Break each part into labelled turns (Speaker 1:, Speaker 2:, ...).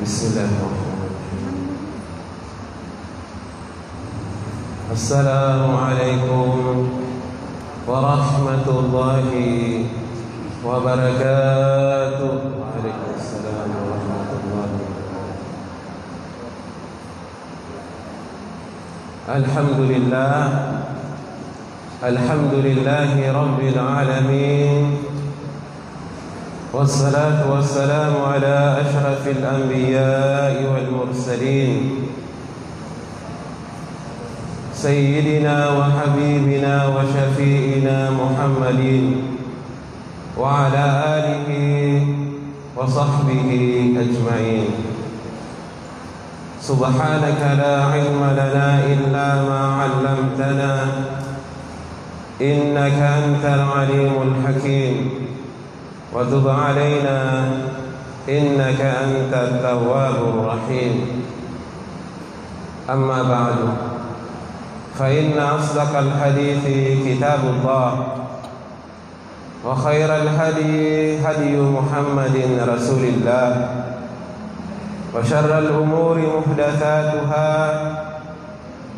Speaker 1: Bismillahirrahmanirrahim. Assalamualaikum warahmatullahi wabarakatuh. Waalaikumsalam warahmatullahi wabarakatuh. Alhamdulillah, alhamdulillahi rabbil alamin. Wassalatu wassalamu ala ashrafil anbiya'i wal mursalin Sayyidina wa habibina wa syafi'ina Muhammadin wa ala alihi wa sahbihi ajma'in. Subhanaka la ilma lana illa ma 'allamtana innaka antal alimul hakim. Wa tub 'alaina innaka antat tawwabur rahim. Amma ba'du, fa inna asdaqal hadithi kitabullah wa khairal hadi hadyu Muhammadin Rasulillah wa syarral umuri muhdatsatuha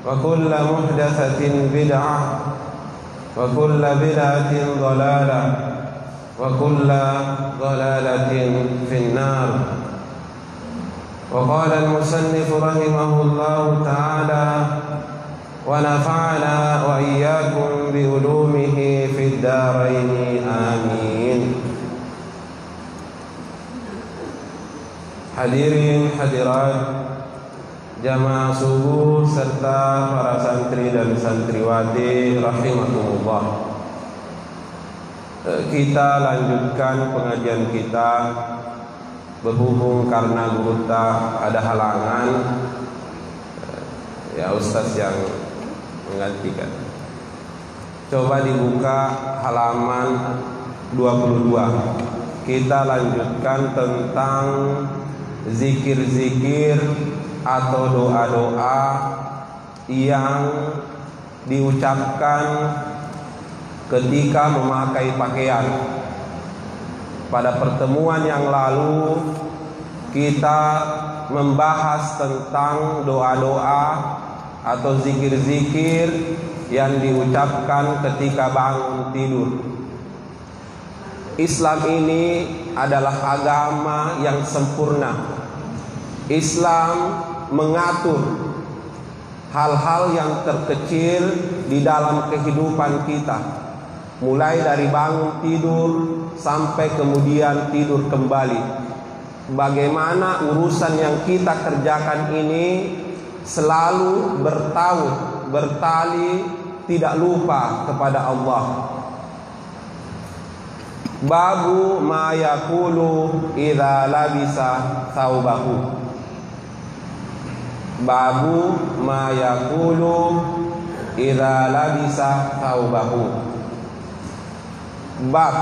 Speaker 1: wa kullu muhdatsatin bid'ah wa kullu bid'atin dhalalah wa kullu dhalalatin finnar. Wa qala al-musannif rahimahullahu ta'ala wa nafa'ana wa iyyakum bi ulumihi fid dharain amin. Hadirin hadirat jamaah subuh serta para santri dan santriwati rahimakumullah. Kita lanjutkan pengajian kita, berhubung karena guru tak ada halangan, ya Ustaz yang menggantikan. Coba dibuka halaman 22. Kita lanjutkan tentang zikir-zikir atau doa-doa yang diucapkan ketika memakai pakaian. Pada pertemuan yang lalu kita membahas tentang doa-doa atau zikir-zikir yang diucapkan ketika bangun tidur. Islam ini adalah agama yang sempurna. Islam mengatur hal-hal yang terkecil di dalam kehidupan kita, mulai dari bangun tidur sampai kemudian tidur kembali. Bagaimana urusan yang kita kerjakan ini selalu bertali tidak lupa kepada Allah. Babu ma yaqulu idza labisa thawbahu. Babu ma yaqulu idza labisa thawbahu. Bab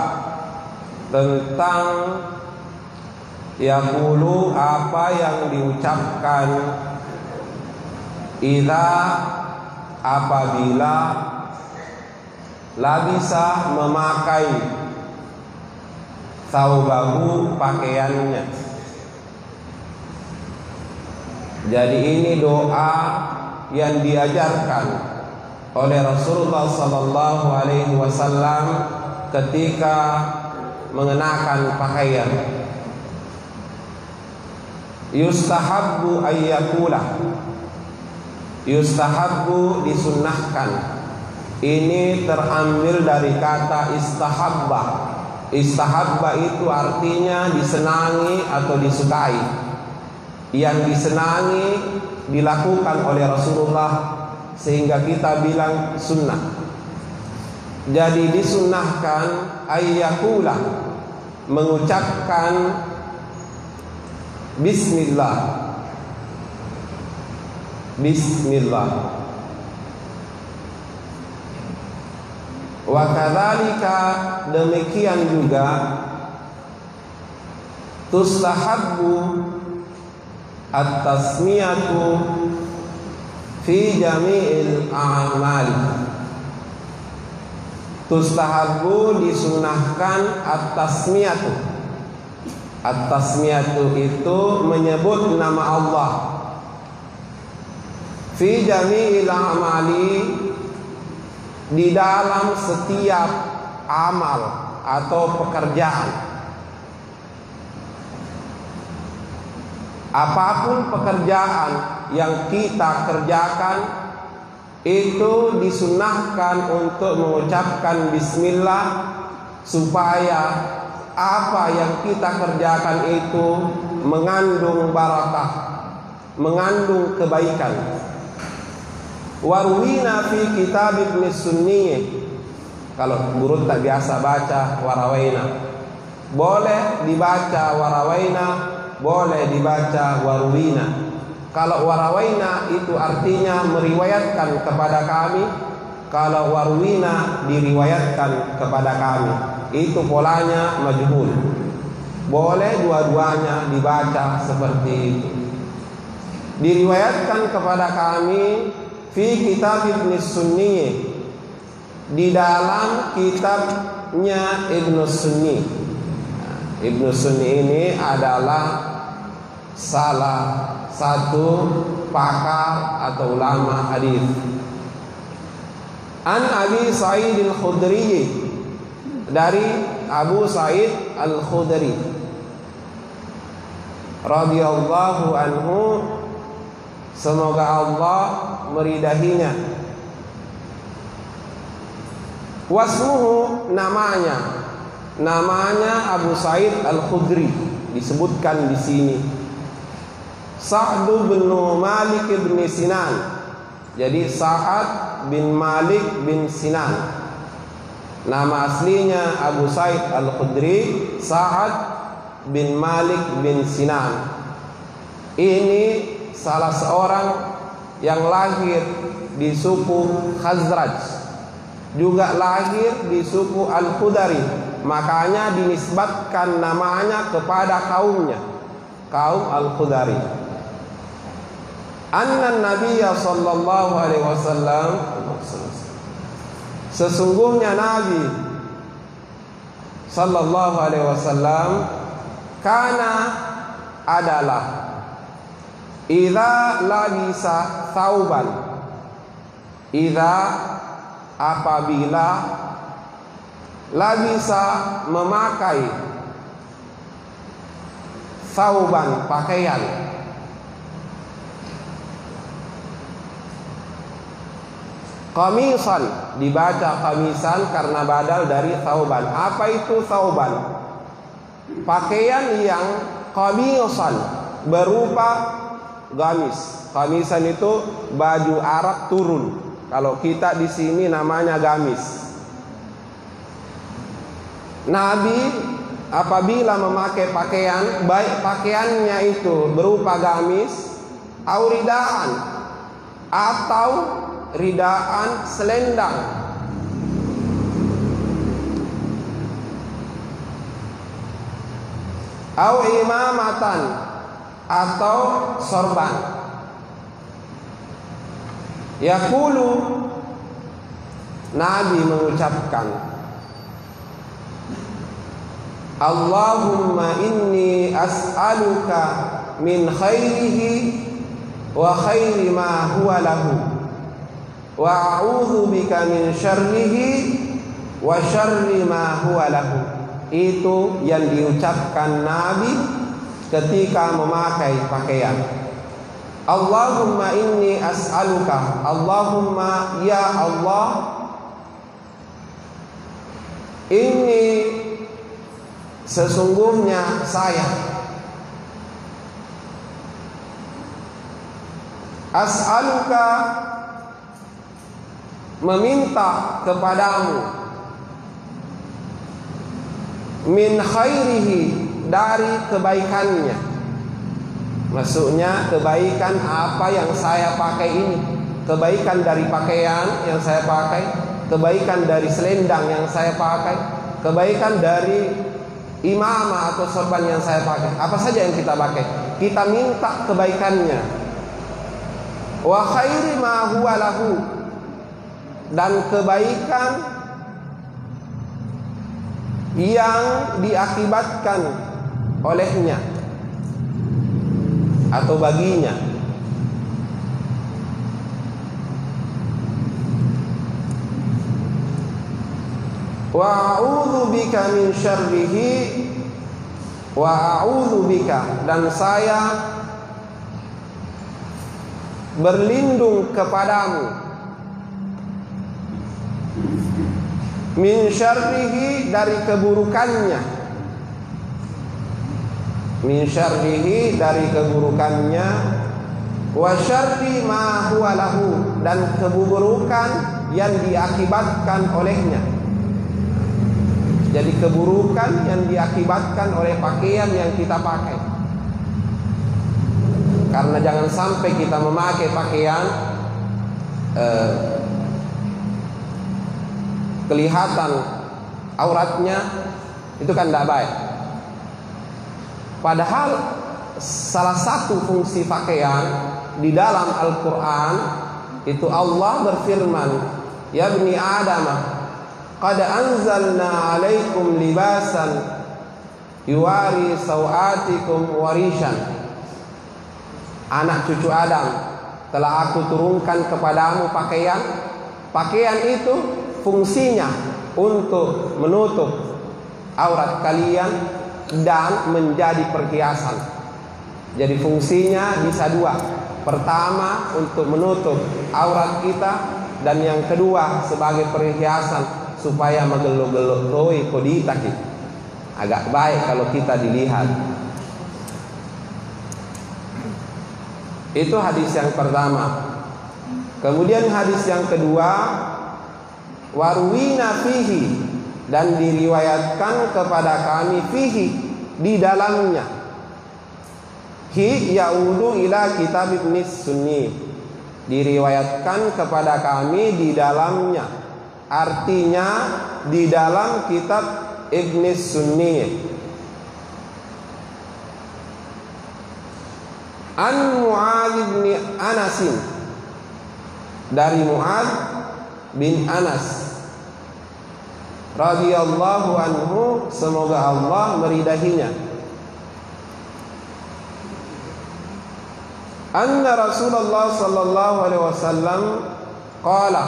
Speaker 1: tentang yaqulu, apa yang diucapkan idza, apabila labisa memakai thawbahu, pakaiannya. Jadi ini doa yang diajarkan oleh Rasulullah sallallahu alaihi wasallam ketika mengenakan pakaian. Yustahabbu ayyakula, yustahabbu disunnahkan. Ini terambil dari kata istahabba. Istahabba itu artinya disenangi atau disukai. Yang disenangi dilakukan oleh Rasulullah sehingga kita bilang sunnah. Jadi disunnahkan ayyakula, mengucapkan bismillah. Bismillah. Wa kadzalika, demikian juga tustahabbu at-tasmiyatu fi jami'il a'mali. Tustahabbu, disunnahkan, at-tasmiyatu, At-tasmiyatu itu menyebut nama Allah. Fi jami'il amali, di dalam setiap amal atau pekerjaan. Apapun pekerjaan yang kita kerjakan, itu disunahkan untuk mengucapkan bismillah, supaya apa yang kita kerjakan itu mengandung barakah, mengandung kebaikan. Warwina fi kitab Ibn Sunni, kalau guru tak biasa baca warawaina, boleh dibaca warawaina, boleh dibaca warwina. Kalau warawaina itu artinya meriwayatkan kepada kami, kalau warwina diriwayatkan kepada kami. Itu polanya majhul. Boleh dua-duanya dibaca seperti itu. Diriwayatkan kepada kami fi kitab Ibn Sunni, di dalam kitabnya Ibn Sunni. Ibn Sunni ini adalah salah satu pakar atau ulama hadis. An Abi Sa'id Al-Khudri, dari Abu Sa'id Al-Khudri radhiyallahu anhu, semoga Allah meridahinya. Wasmuhu, namanya Abu Sa'id Al-Khudri, disebutkan di sini Sa'd bin Malik bin Sinan. Jadi Sa'ad bin Malik bin Sinan. Nama aslinya Abu Sa'id Al-Khudri, Sa'ad bin Malik bin Sinan. Ini salah seorang yang lahir di suku Khazraj, juga lahir di suku Al-Khudari. Makanya dinisbatkan namanya kepada kaumnya, kaum Al-Khudari. Anna Nabiyya sallallahu alaihi wasallam, sesungguhnya Nabi sallallahu alaihi wasallam, kana adalah, idza labisa thauban, idza apabila, labisa memakai, thauban pakaian, qamisan dibaca qamisan karena badal dari thauban. Apa itu thauban? Pakaian yang qamisan berupa gamis. Qamisan itu baju Arab turun. Kalau kita di sini namanya gamis. Nabi apabila memakai pakaian, baik pakaiannya itu berupa gamis, auridaan, atau ridaan selendang, au imamatan, atau sorban. Yaqulu, Nabi mengucapkan, Allahumma inni as'aluka min khairihi wa khairi ma huwa lahu, wa a'udzu bika min syarrihi wa syarri ma huwa lahu. Itu yang diucapkan Nabi ketika memakai pakaian. Allahumma inni as'aluka, Allahumma ya Allah, ini sesungguhnya saya, as'aluka meminta kepadamu, min khairihi dari kebaikannya. Maksudnya kebaikan apa yang saya pakai ini, kebaikan dari pakaian yang saya pakai, kebaikan dari selendang yang saya pakai, kebaikan dari imamah atau sorban yang saya pakai. Apa saja yang kita pakai, kita minta kebaikannya. Wa khairi ma huwa lahu, dan kebaikan yang diakibatkan olehnya atau baginya. Wa a'udzu bika min syarrihi wa a'udzu bika, dan saya berlindung kepadamu, min syarrihi, dari keburukannya, min syarrihi, dari keburukannya, wa syarri ma huwa lahu, dan keburukan yang diakibatkan olehnya. Jadi keburukan yang diakibatkan oleh pakaian yang kita pakai. Karena jangan sampai kita memakai pakaian kelihatan auratnya, itu kan tidak baik. Padahal salah satu fungsi pakaian di dalam Al-Quran itu Allah berfirman, ya bani Adam, qad anzalna alaikum libasan yuwari sawatikum warishan. Anak cucu Adam, telah aku turunkan kepadamu pakaian. Pakaian itu fungsinya untuk menutup aurat kalian dan menjadi perhiasan. Jadi fungsinya bisa dua. Pertama untuk menutup aurat kita, dan yang kedua sebagai perhiasan supaya megelo-geloi kodita kita. Agak baik kalau kita dilihat. Itu hadis yang pertama. Kemudian hadis yang kedua, warwina fihi, dan diriwayatkan kepada kami fihi, di dalamnya. Hi yaudu ila kitab Ibn Sunni, diriwayatkan kepada kami di dalamnya, artinya di dalam kitab Ibn Sunni. An Mu'adz bin Anas, dari Mu'adz bin Anas radhiyallahu anhu, semoga Allah meridainya, anna Rasulullah sallallahu alaihi wasallam qala,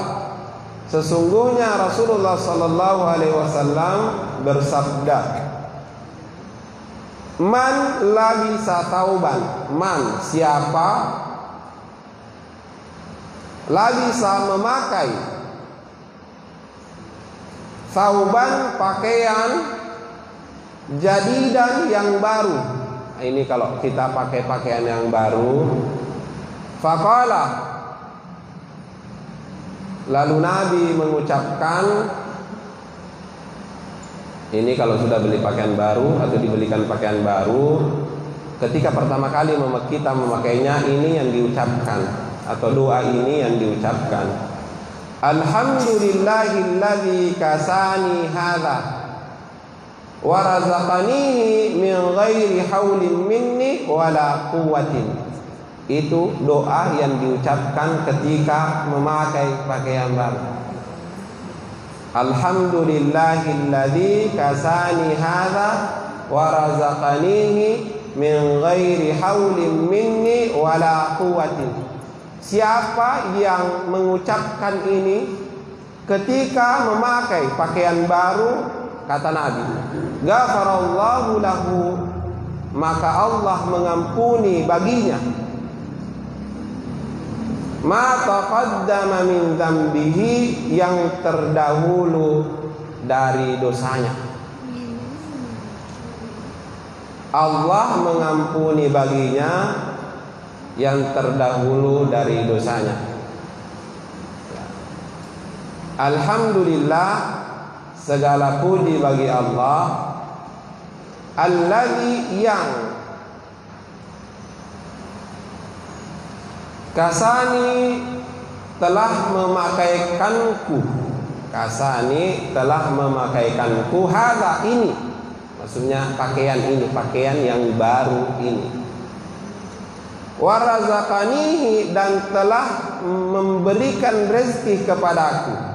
Speaker 1: sesungguhnya Rasulullah sallallahu alaihi wasallam bersabda, man labisa tauban, man siapa, labisa memakai, tauban pakaian, jadidan yang baru. Nah, ini kalau kita pakai pakaian yang baru, faqala, lalu Nabi mengucapkan, ini kalau sudah beli pakaian baru atau dibelikan pakaian baru, ketika pertama kali kita memakainya, ini yang diucapkan, atau doa ini yang diucapkan. Alhamdulillahilladzi kasani hadza wa razaqanihi min ghairi haulin minni wala quwwatin. Itu doa yang diucapkan ketika memakai pakaian baru. Alhamdulillahilladzi kasani hadza wa razaqanihi min ghairi haulin minni wala quwwatin. Siapa yang mengucapkan ini ketika memakai pakaian baru, kata Nabi, ghafarallahu lahu, maka Allah mengampuni baginya, ma taqaddama min dzambihi, yang terdahulu dari dosanya. Allah mengampuni baginya yang terdahulu dari dosanya. Alhamdulillah, segala puji bagi Allah, alladzi, yang kasani, telah memakaikanku, kasani, telah memakaikanku, hadza, ini, maksudnya pakaian ini, pakaian yang baru ini, wa razaqanihi, dan telah memberikan rezeki kepadaku,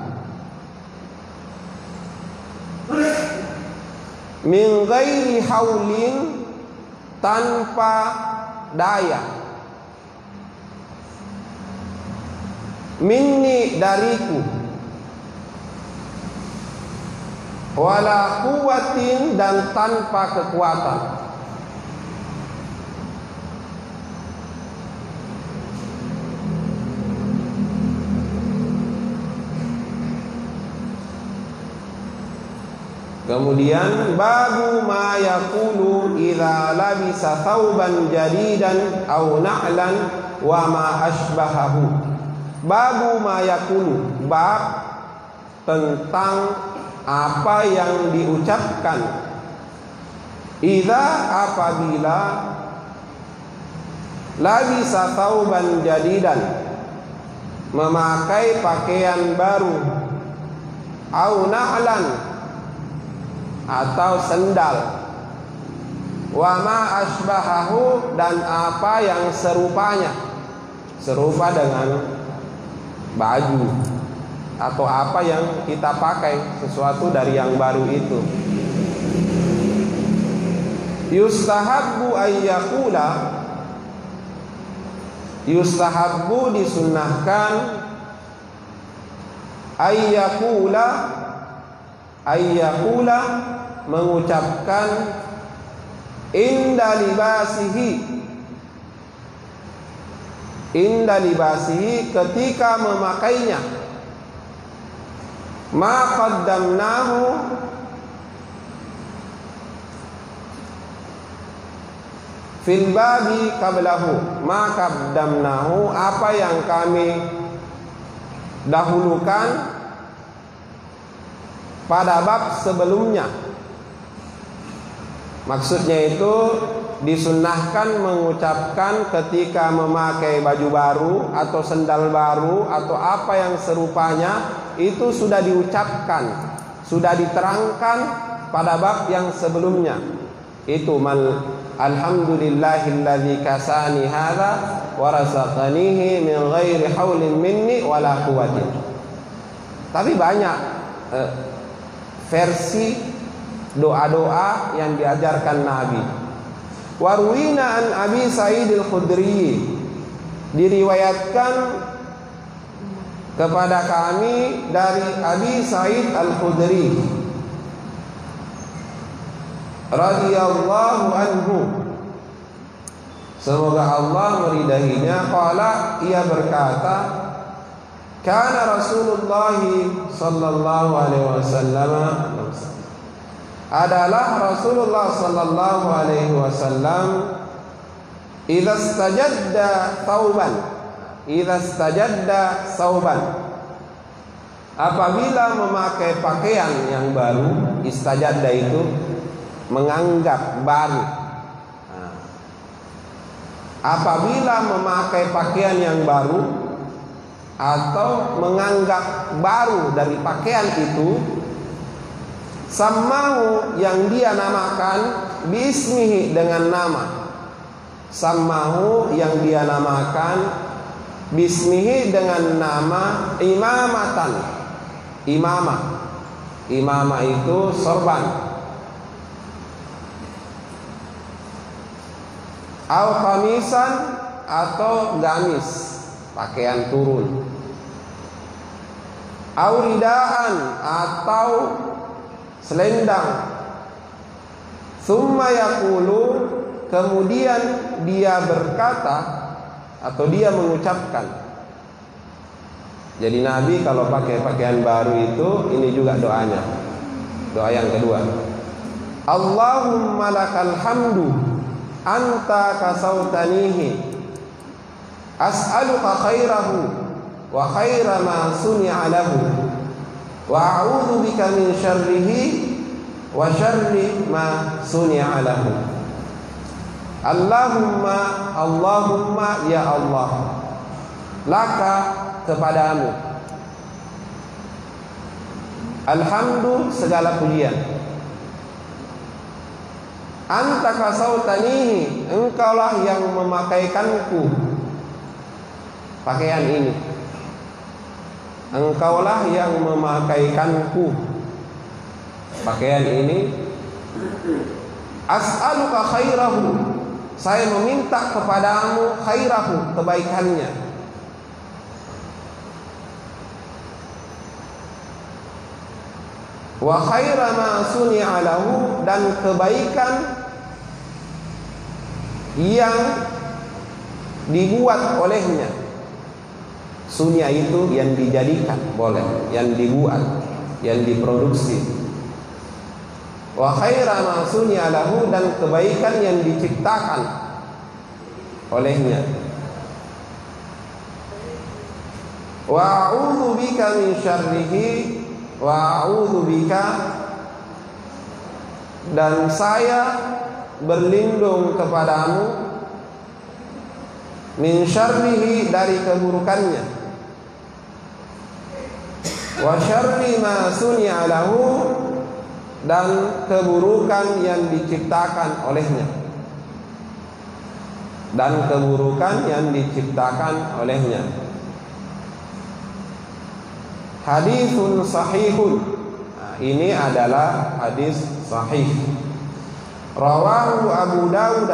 Speaker 1: min ghairi haulin, tanpa daya. Minni, dariku, wala quwwatin, dan tanpa kekuatan. Kemudian babu ma yaqulu idza labisa thawban jadidan aw na'lan wa ma asbahahu. Babu ma yaqulu, bab tentang apa yang diucapkan idza, apabila labisa thawban jadidan, memakai pakaian baru, au na'lan, atau sendal, wa ma asbahahu, dan apa yang serupanya, serupa dengan baju atau apa yang kita pakai, sesuatu dari yang baru itu. Yustahabbu ayyakula, yustahabbu, disunnahkan, ayyakula, mengucapkan, inda libasihi, ketika memakainya, ma qaddamnahu, fil babi qablahu, ma qaddamnahu, apa yang kami dahulukan pada bab sebelumnya. Maksudnya itu disunnahkan mengucapkan ketika memakai baju baru atau sendal baru atau apa yang serupanya, itu sudah diucapkan, sudah diterangkan pada bab yang sebelumnya. Itu alhamdulillahilladzi kasani hadza wa razaqanihi min ghairi haulin minni wala quwwatin. Tapi banyak versi doa-doa yang diajarkan Nabi. Warwina an Abi Sa'id al-Khudri, diriwayatkan kepada kami dari Abi Sa'id al-Khudri radhiyallahu anhu, semoga Allah meridainya, qala, ia berkata, kana Rasulullah sallallahu alaihi wasallam, adalah Rasulullah sallallahu alaihi wasallam, idza istajadda thawban, apabila memakai pakaian yang baru. Istajadda itu menganggap baru. Apabila memakai pakaian yang baru atau menganggap baru dari pakaian itu, sammahu, yang dia namakan, bismihi, dengan nama. Sammahu, yang dia namakan, bismihi, dengan nama, imamatan, imamah. Imamah itu sorban. Au qamisan, atau gamis, pakaian turun. Au ridaan, atau selendang. Tsumma yaqulu, kemudian dia berkata atau dia mengucapkan. Jadi Nabi kalau pakai pakaian baru itu, ini juga doanya. Doa yang kedua, Allahumma lakal hamdu anta kasautanihi, as'aluka khairahu wa khaira ma suni'a lahu, wa a'udzu bika min syarrihi wa syarri ma suni'a lahu. Allahumma, Allahumma, ya Allah, laka, kepadamu, alhamdu, segala pujian, anta kasautanihi, engkaulah yang memakaikanku pakaian ini, engkaulah yang memakaikanku pakaian ini. As'aluka khairahu, saya meminta kepadamu khairahu, kebaikannya. Wa khaira ma suni'a lahu, dan kebaikan yang dibuat olehnya. Sunia itu yang dijadikan, boleh, yang dibuat, yang diproduksi. Wa khaira ma suni'a lahu, dan kebaikan yang diciptakan olehnya. Wa a'udzu bika min syarrihi, wa a'udzu bika, dan saya berlindung kepadamu, min syarrihi, dari keburukannya, wa syarri ma suni'a lahu, dan keburukan yang diciptakan olehnya, dan keburukan yang diciptakan olehnya. Hadisun sahihun, nah, ini adalah hadis sahih. Rawahu Abu Dawud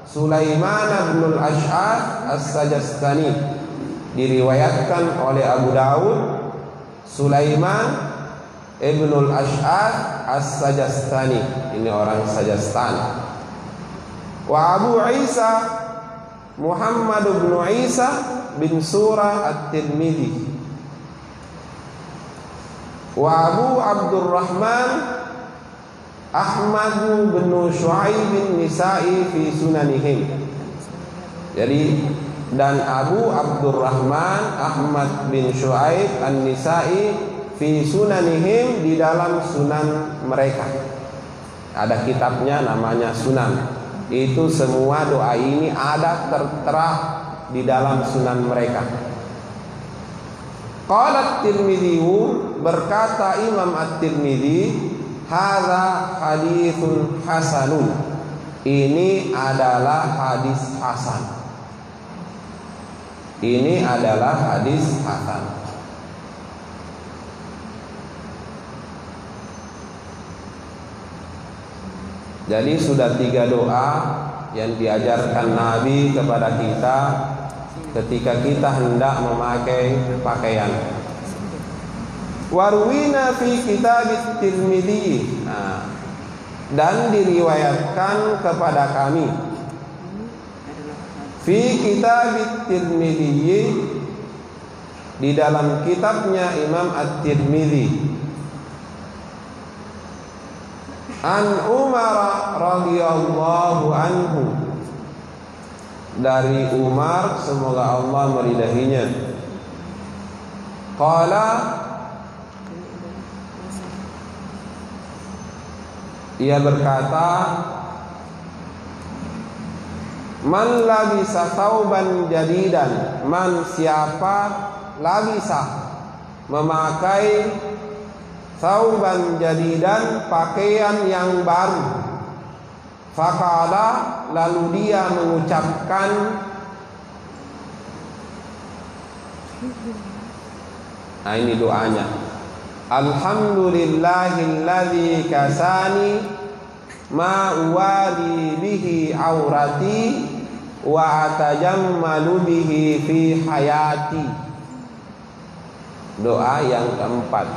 Speaker 1: Sulaiman bin al-Ash'ath as-Sajastani, diriwayatkan oleh Abu Dawud Sulaiman ibn al-Ash'ath as-Sajastani, ini orang Sajastan. Wa Abu Isa Muhammad bin Isa bin Surah at-Tirmidzi, wa Abu Abdurrahman Ahmad bin Shu'aib bin Nisa'i fi sunanihim. Jadi, dan Abu Abdurrahman Ahmad bin Shu'aib an-Nisa'i fi sunanihim, di dalam sunan mereka. Ada kitabnya namanya Sunan. Itu semua doa ini ada tertera di dalam sunan mereka. Qala at-Tirmidzi, berkata Imam at-Tirmidzi, hadza haditsun hasanun, ini adalah hadis hasan. Ini adalah hadis hasan. Jadi sudah 3 doa yang diajarkan Nabi kepada kita ketika kita hendak memakai pakaian. Warwina fi kitab Tirmidzi, nah, dan diriwayatkan kepada kami fi kitab Tirmidzi, di dalam kitabnya Imam At-Tirmidzi, an Umar radhiyallahu anhu, dari Umar, semoga Allah meridainya. Qala, ia berkata, man labisa thawban jadidan, man siapa labisa memakai thawban jadidan, pakaian yang baru. Faqala, lalu dia mengucapkan, nah ini doanya, alhamdulillahilladzi kasani ma uwali bihi aurati wa atajammalu bihi fi hayati. Doa yang keempat,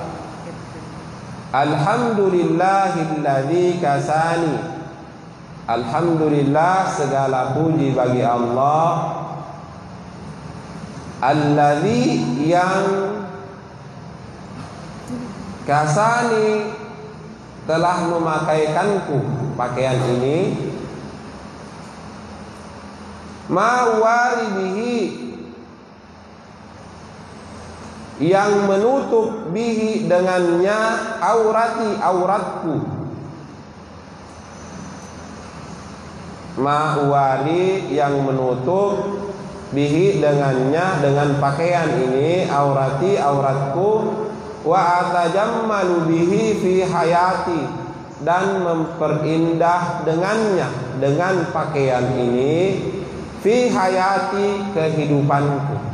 Speaker 1: alhamdulillahilladzi kasani, alhamdulillah segala puji bagi Allah, alladzi yang kasani telah memakaikanku pakaian ini, ma waribihi yang menutup bihi dengannya aurati auratku, ma wali yang menutup bihi dengannya, dengan pakaian ini, aurati auratku, wa atajammalu bihi fi hayati, dan memperindah dengannya, dengan pakaian ini, fi hayati, kehidupanku.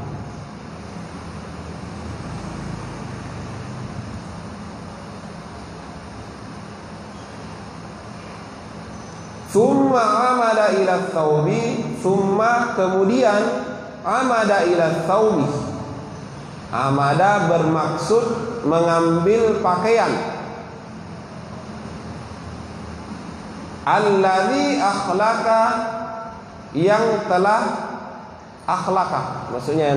Speaker 1: Thumma amada ila thawbi, thumma kemudian amada ila thawbi. Amada bermaksud mengambil pakaian. Alladzi akhlaqa, yang telah akhlaqa, maksudnya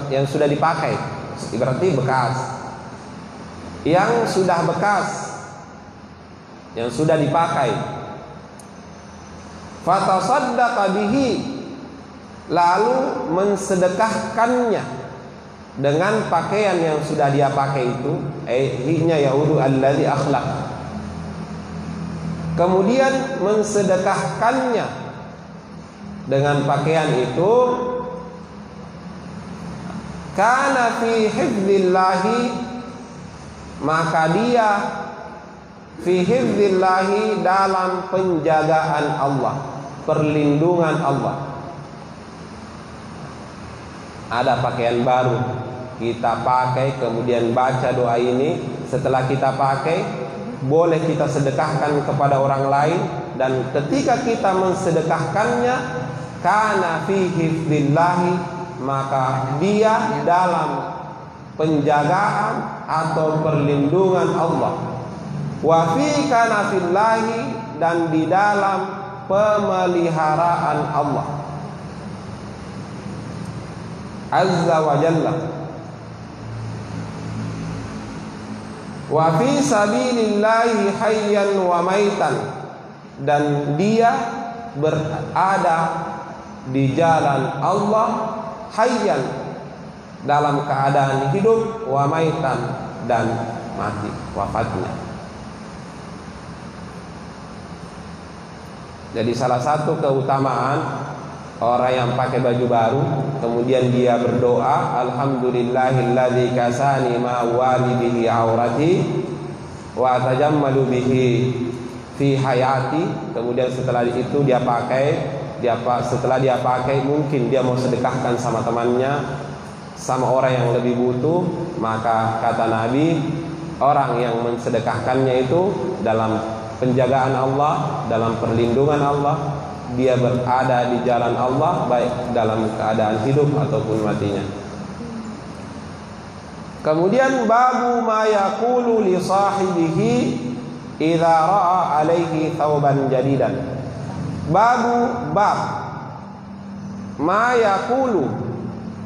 Speaker 1: yang sudah dipakai, berarti bekas. Yang sudah bekas, yang sudah dipakai. Fatasaddaqa bihi, lalu mensedekahkannya dengan pakaian yang sudah dia pakai itu. Hinya yaudu alladzi akhlaq. Kemudian mensedekahkannya dengan pakaian itu. Kana fi hifdzillahi, maka dia fi hifdzillahi, dalam penjagaan Allah, perlindungan Allah. Ada pakaian baru kita pakai, kemudian baca doa ini. Setelah kita pakai, boleh kita sedekahkan kepada orang lain. Dan ketika kita mensedekahkannya, kana fi hifdzillahi, maka dia dalam penjagaan atau perlindungan Allah. Wa fi kana fillahi, dan di dalam pemeliharaan Allah Azza wa Jalla. Wa fi sabilillahi hayyan wa maitan, dan dia berada di jalan Allah hayyan, dalam keadaan hidup, wa maitan, dan mati, wafatnya. Jadi salah satu keutamaan orang yang pakai baju baru, kemudian dia berdoa, alhamdulillahilladzi kasani ma walidihi aurati wa tajammalu bihi fi hayati. Kemudian setelah itu dia pakai, setelah dia pakai, mungkin dia mau sedekahkan sama temannya, sama orang yang lebih butuh. Maka kata Nabi, orang yang mensedekahkannya itu dalam penjagaan Allah, dalam perlindungan Allah, dia berada di jalan Allah, baik dalam keadaan hidup ataupun matinya. Kemudian babu ma yaqulu li sahibihi idza ra'a alaihi thawban jadidan. Bab ma yaqulu,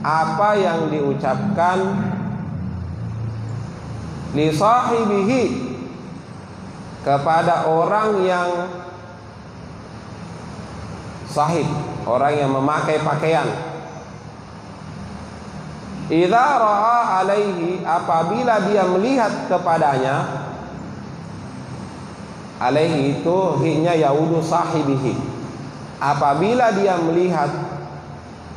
Speaker 1: apa yang diucapkan li sahibihi, kepada orang yang sahib, orang yang memakai pakaian. Idza ra'a alaihi, apabila dia melihat kepadanya. Alaihi itu hinya yaudu sahibihi, apabila dia melihat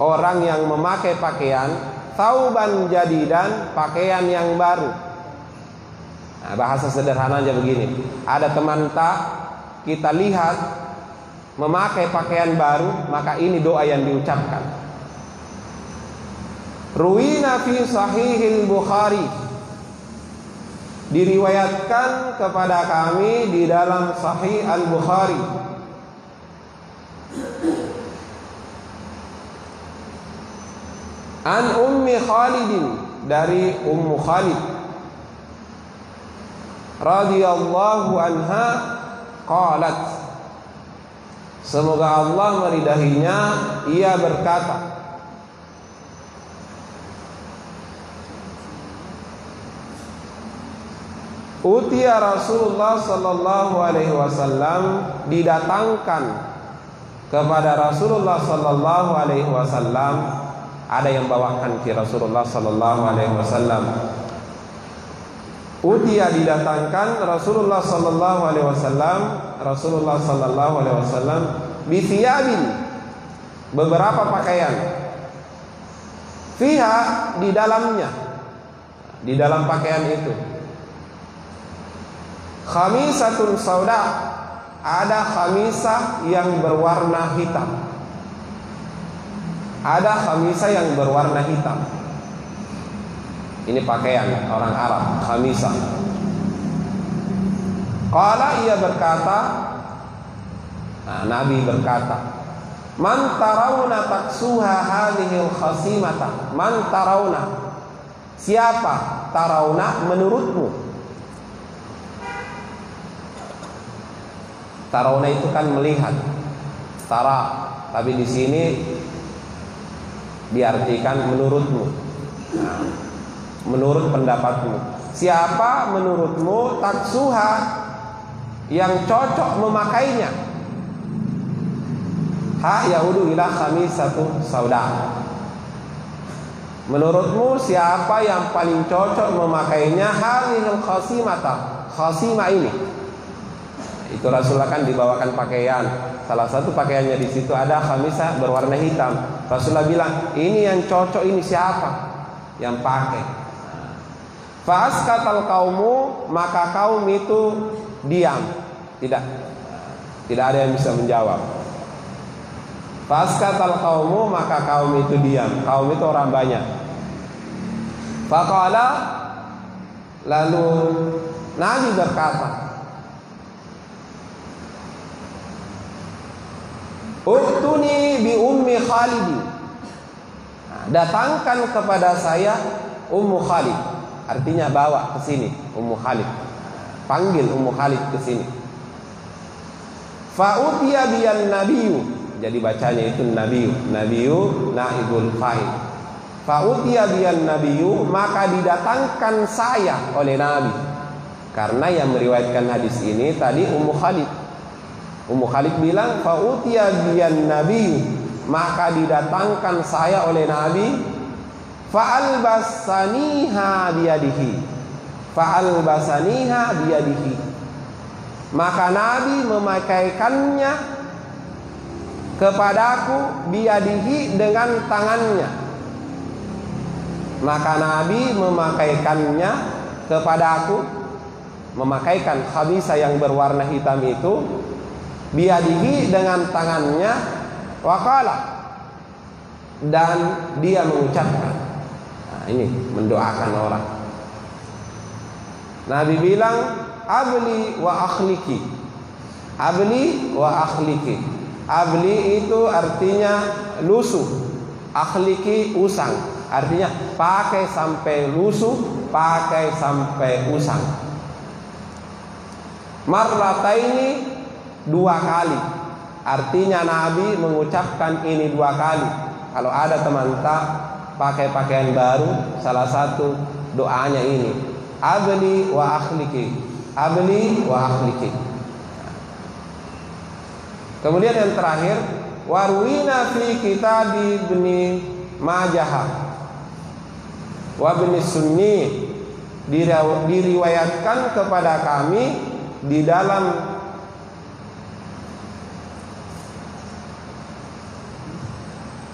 Speaker 1: orang yang memakai pakaian, thauban jadidan, pakaian yang baru. Nah, bahasa sederhananya begini, ada teman kita lihat memakai pakaian baru, maka ini doa yang diucapkan. Ruwina fi sahihil Bukhari, diriwayatkan kepada kami di dalam Sahih Al-Bukhari. An Ummi Khalidin, dari Ummu Khalid radhiyallahu anha, qalat, semoga Allah meridainya, ia berkata, Utiya Rasulullah sallallahu alaihi wasallam, didatangkan kepada Rasulullah sallallahu alaihi wasallam. Ada yang bawakan ke Rasulullah sallallahu alaihi wasallam. Utiya, didatangkan Rasulullah sallallahu alaihi wasallam, Rasulullah sallallahu alaihi wasallam bi thiyabin, beberapa pakaian. Fiha, di dalamnya, di dalam pakaian itu, khamisatun sauda, ada khamisah yang berwarna hitam. Ada khamisah yang berwarna hitam. Ini pakaian orang Arab, khamisah. Qala, ia berkata, Nah, Nabi berkata, "Man tarawna taksuha hadhil khasimata." Man tarawna, siapa tarawna menurutmu? Tarawna itu kan melihat, tara, tapi di sini diartikan menurutmu. Nah, menurut pendapatmu, siapa menurutmu taksuha yang cocok memakainya? Ha yaudu ila khamisatu sauda. Menurutmu siapa yang paling cocok memakainya? Hadhil khasimata, khasimah ini. Itu Rasulullah kan dibawakan pakaian. Salah satu pakaiannya di situ ada khamisah berwarna hitam. Rasulullah bilang, ini yang cocok, ini siapa yang pakai? Fa'askatal qaumu, maka kaum itu diam. Tidak ada yang bisa menjawab. Fa'askatal qaumu, maka kaum itu diam. Kaum itu orang banyak. Faqala, lalu Nabi berkata, "Uktuni bi ummi Khalid." Datangkan kepada saya Ummu Khalid. Artinya bawa ke sini Ummu Khalid. Panggil Ummu Khalid ke sini. Fa utiya biyan nabiyyu. Jadi bacanya itu nabiyyu. Nabiyyu naibul fa'il. Fa utiya biyan nabiyyu, maka didatangkan saya oleh Nabi. Karena yang meriwayatkan hadis ini tadi Ummu Khalid. Ummu Khalid bilang, fa utiya biyan nabiyyu, maka didatangkan saya oleh Nabi. Fa'albasaniha biyadihi. Fa'albasaniha biyadihi. Maka Nabi memakaikannya kepadaku biyadihi dengan tangannya. Maka Nabi memakaikannya kepadaku, memakaikan khabisah yang berwarna hitam itu biyadihi dengan tangannya. Waqala, dan dia mengucapkan. Nah, ini mendoakan orang. Nabi bilang, abli wa akhliki. Abli wa akhliki. Abli itu artinya lusuh, akhliki usang. Artinya pakai sampai lusuh, pakai sampai usang. Marrataini, 2 kali. Artinya Nabi mengucapkan ini 2 kali. Kalau ada teman tak pakai pakaian baru, salah satu doanya ini, abli wa akhliki. Abli wa akhliki. Kemudian yang terakhir, warwina fi kitab Ibni Majah wa Ibni Sunni, diriwayatkan kepada kami di dalam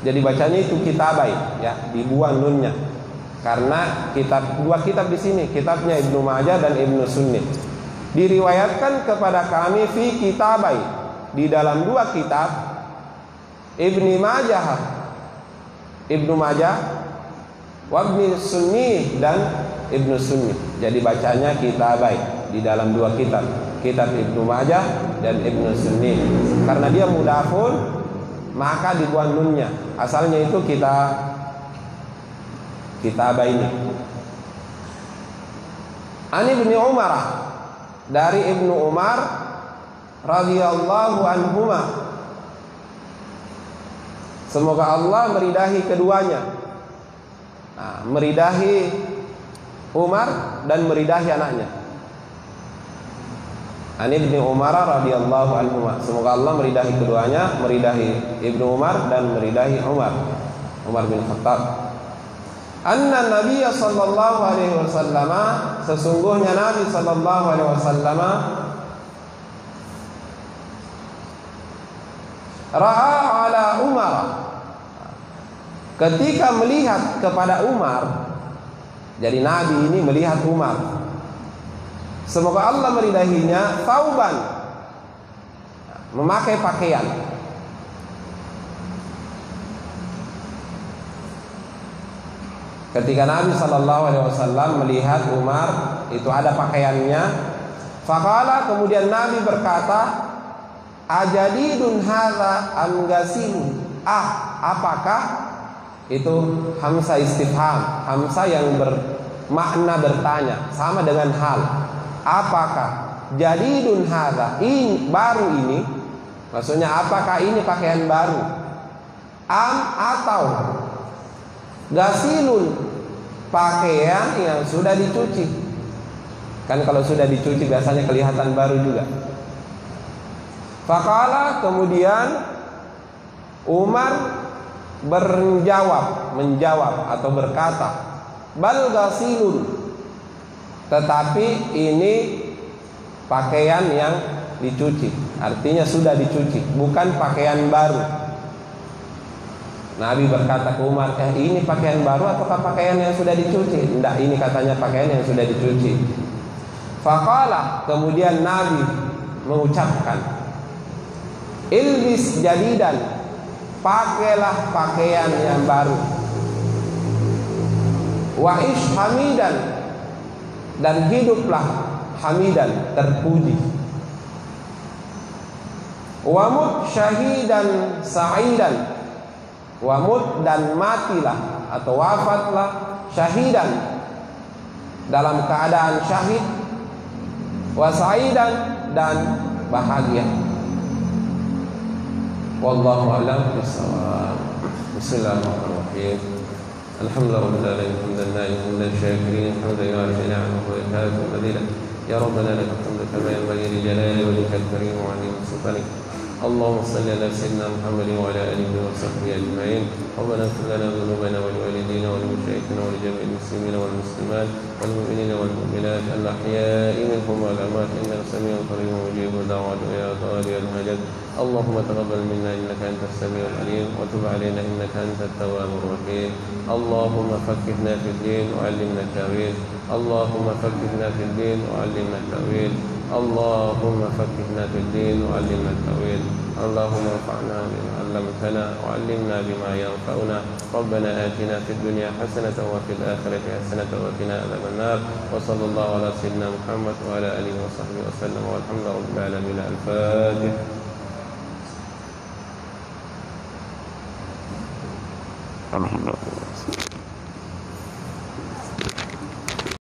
Speaker 1: jadi bacanya itu kitabai, ya, dibuang nunnya. Karena dua kitab di sini, kitabnya Ibnu Majah dan Ibnu Sunni. Diriwayatkan kepada kami fi kitabai, di dalam 2 kitab, Ibnu Majah, Ibnu Majah, wa Ibnu Sunni dan Ibnu Sunni. Jadi bacanya kitabai di dalam 2 kitab, kitab Ibnu Majah dan Ibnu Sunni. Karena dia mudafun, maka dibuang nunnya. Asalnya itu kitab ini. An Ibnu Umar, dari Ibnu Umar radhiyallahu anhuma, semoga Allah meridahi keduanya. Nah, meridahi Umar dan meridahi anaknya. An Ibnu Umar radhiyallahu anhu, semoga Allah meridahi keduanya, meridahi Ibnu Umar dan meridahi Umar bin Khattab. Anna Nabiy sallallahu alaihi wasallam, sesungguhnya Nabi sallallahu alaihi wasallam ra'a ala Umar, ketika melihat kepada Umar. Jadi Nabi ini melihat Umar, semoga Allah meridahinya, tauban, memakai pakaian. Ketika Nabi SAW melihat Umar itu ada pakaiannya, faqala, kemudian Nabi berkata, ajadidun hadza am gasilun. Apakah itu hamzah istifham, hamzah yang bermakna bertanya, sama dengan hal. Apakah jadidun hadza, ini baru ini, maksudnya apakah ini pakaian baru, am atau gasilun, pakaian yang sudah dicuci. Kan kalau sudah dicuci biasanya kelihatan baru juga. Faqala, kemudian Umar menjawab atau berkata, bal gasilun, tetapi ini pakaian yang dicuci, artinya sudah dicuci, bukan pakaian baru. Nabi berkata ke Umar, ini pakaian baru ataukah pakaian yang sudah dicuci? Tidak, ini katanya pakaian yang sudah dicuci. Faqala, kemudian Nabi mengucapkan, ilbis jadidan, pakailah pakaian yang baru. Wa ish hamidan, dan hiduplah hamidan, terpuji. Wa mut syahidan sa'idan, wamut, dan matilah atau wafatlah syahidan, dalam keadaan syahid, wasaidan, dan bahagia. Wallahu a'lam bishawab. Bismillahirrahmanirrahim. Alhamdulillahirabbil alamin, hamdan syakirin, hamdan yu'affi ni'amahu wa yakadu madida. Ya rabbana lakal hamdu kama yanbaghi li jalali wajhikal karim wa 'azimi sultanik. اللهم صل على سيدنا محمد وعلى اله وصحبه اجمعين. ربنا اغفر لنا ذنوبنا ولوالدينا ولمشايخنا ولجميع المسلمين والمسلمات والمؤمنين والمؤمنات الاحياء منهم والاموات انك سميع قريب مجيب الدعوات يا قاضي الحاجات. اللهم تقبل منا انك انت السميع العليم وتب علينا انك انت التواب الرحيم. اللهم فقهنا في الدين وعلمنا التاويل. اللهم فقهنا في الدين وعلمنا التاويل. اللهم فقهنا في الدين وعلمنا التأويل. اللهم انفعنا بما علمتنا وعلمنا بما ينفعنا. ربنا آتنا في الدنيا حسنة وفي الآخرة حسنة وقنا عذاب النار. وصلى الله على سيدنا محمد وعلى آله وصحبه وسلم والحمد لله رب العالمين. الفاتحة. الحمد لله.